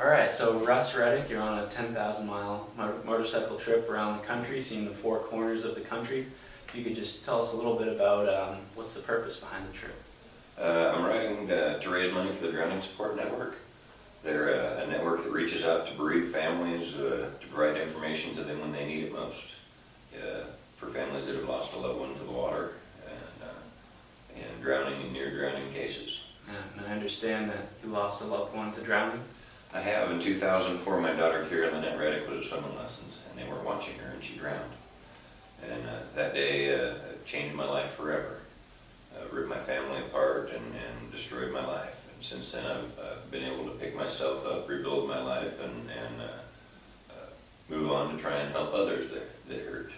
Alright, so Russ Reddick, you're on a 10,000 mile motorcycle trip around the country, seeing the four corners of the country. If you could just tell us a little bit about what's the purpose behind the trip? I'm riding to raise money for the Drowning Support Network. They're a network that reaches out to bereaved families to provide information to them when they need it most. For families that have lost a loved one to the water and drowning and near drowning cases. And I understand that you lost a loved one to drowning. I have. In 2004, my daughter Kira Reddick was at swimming lessons, and they were watching her, and she drowned. And that day changed my life forever. Ripped my family apart and destroyed my life. And since then, I've been able to pick myself up, rebuild my life, and move on to try and help others that hurt.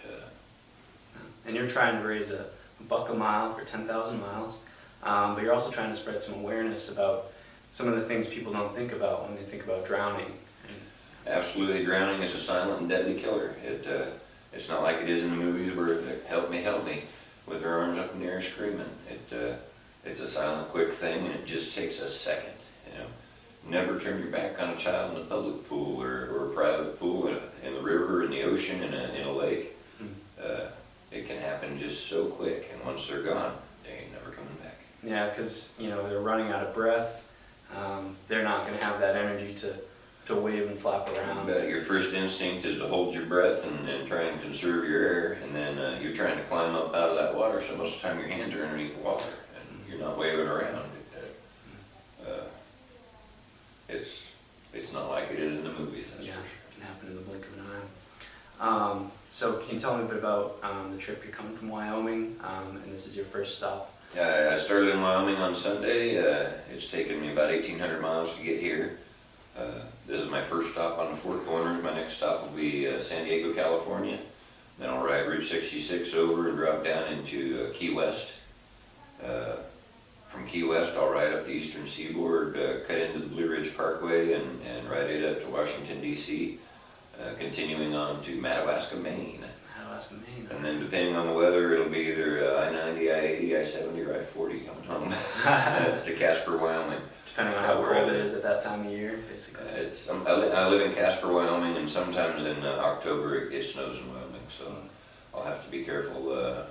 And you're trying to raise a buck a mile for 10,000 miles, but you're also trying to spread some awareness about some of the things people don't think about when they think about drowning. Absolutely, drowning is a silent and deadly killer. It's not like it is in the movies where help me, with their arms up in the air screaming. It's a silent, quick thing, and it just takes a second. Never turn your back on a child in a public pool or a private pool, in the river, in the ocean, in a lake. It can happen just so quick, and once they're gone, they ain't never coming back. Yeah, because they're running out of breath. They're not going to have that energy to wave and flap around. But your first instinct is to hold your breath and try and conserve your air, and then you're trying to climb up out of that water, so most of the time your hands are underneath the water, and you're not waving around. It's not like it is in the movies, that's for sure. It can happen in the blink of an eye. So can you tell me a bit about the trip? You're coming from Wyoming, and this is your first stop. I started in Wyoming on Sunday. It's taken me about 1,800 miles to get here. This is my first stop on the Four Corners. My next stop will be San Diego, California. Then I'll ride Route 66 over and drop down into Key West. From Key West, I'll ride up the eastern seaboard, cut into the Blue Ridge Parkway, and ride it up to Washington, D.C., continuing on to Madawaska, Maine. And then depending on the weather, it'll be either I-90, I-80, I-70, or I-40 coming home to Casper, Wyoming. Depending on how cold it is at that time of year, basically. I live in Casper, Wyoming, and sometimes in October it snows in Wyoming, so I'll have to be careful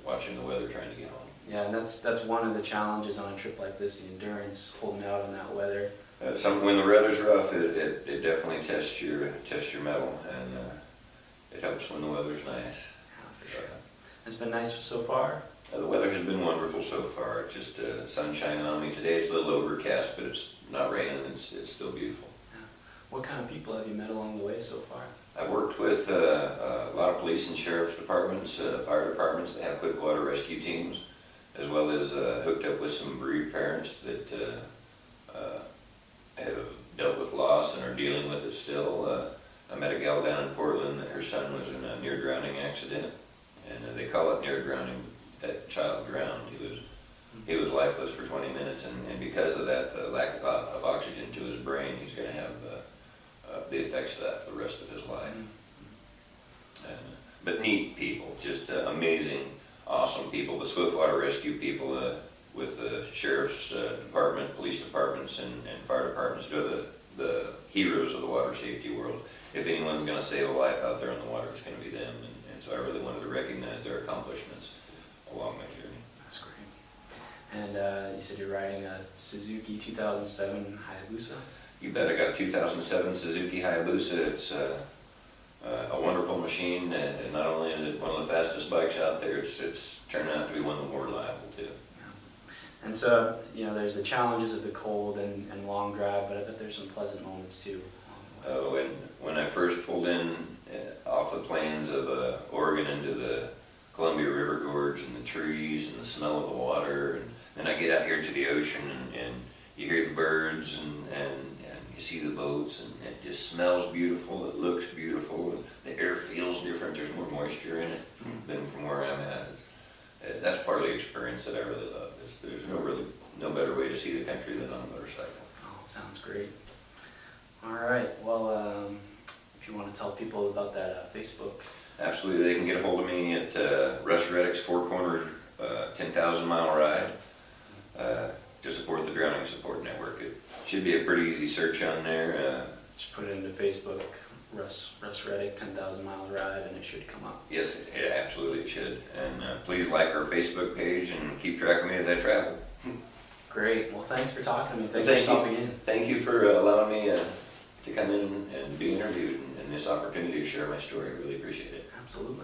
watching the weather trying to get home. Yeah, and that's one of the challenges on a trip like this, the endurance, holding out on that weather. When the weather's rough, it definitely tests your mettle, and it helps when the weather's nice. Yeah, for sure. It's been nice so far? The weather has been wonderful so far. Just sun shining on me today. It's a little overcast, but it's not raining. It's still beautiful. Yeah. What kind of people have you met along the way so far? I've worked with a lot of police and sheriff's departments, fire departments that have quick water rescue teams, as well as hooked up with some bereaved parents that have dealt with loss and are dealing with it still. I met a gal down in Portland that her son was in a near drowning accident, and they call it near drowning. That child drowned. He was lifeless for 20 minutes, and because of that, the lack of oxygen to his brain, he's going to have the effects of that for the rest of his life. But neat people, just amazing, awesome people. The swiftwater rescue people with the sheriff's department, police departments, and fire departments, they're the heroes of the water safety world. If anyone's going to save a life out there in the water, it's going to be them. And so I really wanted to recognize their accomplishments along my journey. That's great. And you said you're riding a Suzuki 2007 Hayabusa? You bet. I got a 2007 Suzuki Hayabusa. It's a wonderful machine, and not only is it one of the fastest bikes out there, it's turned out to be one of the more reliable too. Yeah. And so, there's the challenges of the cold and long drive, but I bet there's some pleasant moments too. When I first pulled in off the plains of Oregon into the Columbia River Gorge, and the trees and the smell of the water, and then I get out here to the ocean, and you hear the birds, and you see the boats, and it just smells beautiful, it looks beautiful, the air feels different, there's more moisture in it than from where I'm at. That's part of the experience that I really love. There's no better way to see the country than on a motorcycle. Oh, it sounds great. All right, well, if you want to tell people about that Facebook. Absolutely, they can get a hold of me at Russ Reddick's Four Corners 10,000 mile ride to support the Drowning Support Network. It Should be a pretty easy search on there. Just put it into Facebook, Russ Reddick 10,000 mile ride, and it should come up. Yes, it absolutely should. And please like our Facebook page and keep track of me as I travel. Great. Well, thanks for talking to me. Thanks Thank for stopping in. Thank you for allowing me to come in and be interviewed and this opportunity to share my story. I really appreciate it. Absolutely.